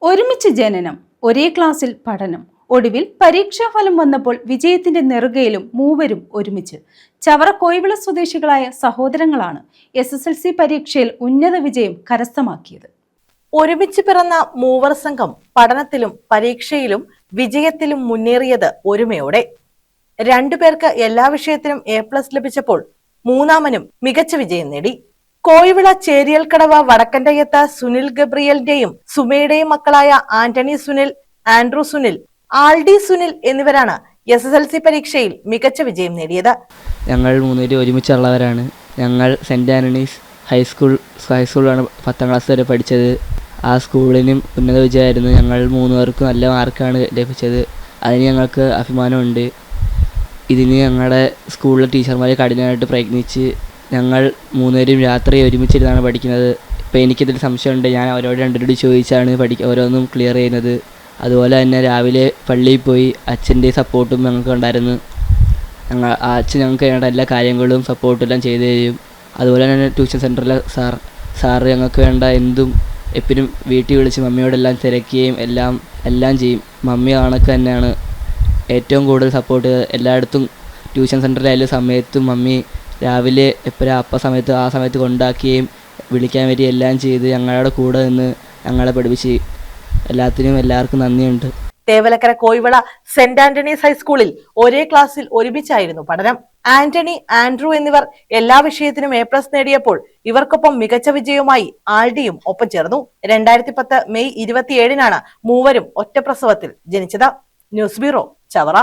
ഒരുമിച്ച് ജനനം, ഒരേ ക്ലാസ്സിൽ പഠനം. ഒടുവിൽ പരീക്ഷാഫലം വന്നപ്പോൾ വിജയത്തിന്റെ നെറുകയിലും മൂവരും ഒരുമിച്ച്. ചവറ കോയിവിള സ്വദേശികളായ സഹോദരങ്ങളാണ് SSLC പരീക്ഷയിൽ ഉന്നത വിജയം കരസ്ഥമാക്കിയത്. ഒരുമിച്ച് പിറന്ന മൂവർ സംഘം പഠനത്തിലും പരീക്ഷയിലും വിജയത്തിലും മുന്നേറിയത് ഒരുമയോടെ. രണ്ടുപേർക്ക് എല്ലാ വിഷയത്തിലും A+ ലഭിച്ചപ്പോൾ മൂന്നാമനും മികച്ച വിജയം നേടി. കോയിവിള ചേരിയൽക്കടവ് വടക്കൻകയ്യത്ത് സുനിൽ ഗബ്രിയലിന്റെയും സുമയുടെയും മക്കളായ ആന്റണി സുനിൽ, ആൻഡ്രൂ സുനിൽ, ആൾഡി സുനിൽ എന്നിവരാണ് SSLC പരീക്ഷയിൽ മികച്ച വിജയം നേടിയത്. ഞങ്ങൾ മൂന്നുപേരും ഒരുമിച്ചുള്ളവരാണ്. ഞങ്ങൾ സെന്റ് ആന്റണീസ് ഹൈസ്കൂളിലാണ് 10ാം ക്ലാസ് വരെ പഠിച്ചത്. ആ സ്കൂളിനും ഉന്നത വിജയമായിരുന്നു. ഞങ്ങൾ മൂന്നുപേർക്കും നല്ല മാർക്കാണ് ലഭിച്ചത്. അതിന് ഞങ്ങൾക്ക് അഭിമാനമുണ്ട്. ഇതിന് ഞങ്ങളുടെ സ്കൂളിലെ ടീച്ചർമാർ കഠിനമായിട്ട് പ്രയത്നിച്ച് ഞങ്ങൾ മൂന്നുപേരും രാത്രി ഒരുമിച്ചിരുന്നാണ് പഠിക്കുന്നത്. ഇപ്പോൾ എനിക്കിതിൽ സംശയമുണ്ട്. ഞാൻ അവരോട് രണ്ടുപേരോട് ചോദിച്ചാണ് ഓരോന്നും ക്ലിയർ ചെയ്യുന്നത്. അതുപോലെ തന്നെ രാവിലെ പള്ളിയിൽ പോയി അച്ഛൻ്റെ സപ്പോർട്ടും ഞങ്ങൾക്ക് ഉണ്ടായിരുന്നു. അച്ഛൻ ഞങ്ങൾക്ക് വേണ്ട എല്ലാ കാര്യങ്ങളും സപ്പോർട്ടെല്ലാം ചെയ്തു തരും. അതുപോലെ തന്നെ ട്യൂഷൻ സെൻറ്ററിലെ സാറ് ഞങ്ങൾക്ക് വേണ്ട എന്തും എപ്പോഴും വീട്ടിൽ വിളിച്ച് മമ്മിയോടെല്ലാം തിരക്കുകയും എല്ലാം ചെയ്യും. മമ്മി കണക്ക് തന്നെയാണ് ഏറ്റവും കൂടുതൽ സപ്പോർട്ട് എല്ലായിടത്തും. ട്യൂഷൻ സെൻറ്ററിലായാലും സമയത്തും മമ്മി രാവിലെ എപ്പോഴും ആ സമയത്ത് കൊണ്ടാക്കുകയും വിളിക്കാൻ വരികയും എല്ലാം ചെയ്ത് ഞങ്ങളുടെ കൂടെ നിന്ന് ഞങ്ങളെ പഠിപ്പിച്ച് എല്ലാവർക്കും നന്ദിയുണ്ട്. തേവലക്കര കോയിവിള സെന്റ് ആന്റണീസ് ഹൈസ്കൂളിൽ ഒരേ ക്ലാസ്സിൽ ഒരുമിച്ചായിരുന്നു പഠനം. ആന്റണി, ആൻഡ്രൂ എന്നിവർ എല്ലാ വിഷയത്തിനും A+ നേടിയപ്പോൾ ഇവർക്കൊപ്പം മികച്ച വിജയവുമായി ആൾഡിയും ഒപ്പം ചേർന്നു. 2010 മെയ് 27-നാണ് മൂവരും ഒറ്റപ്രസവത്തിൽ ജനിച്ചത്. News bureau, Chavara.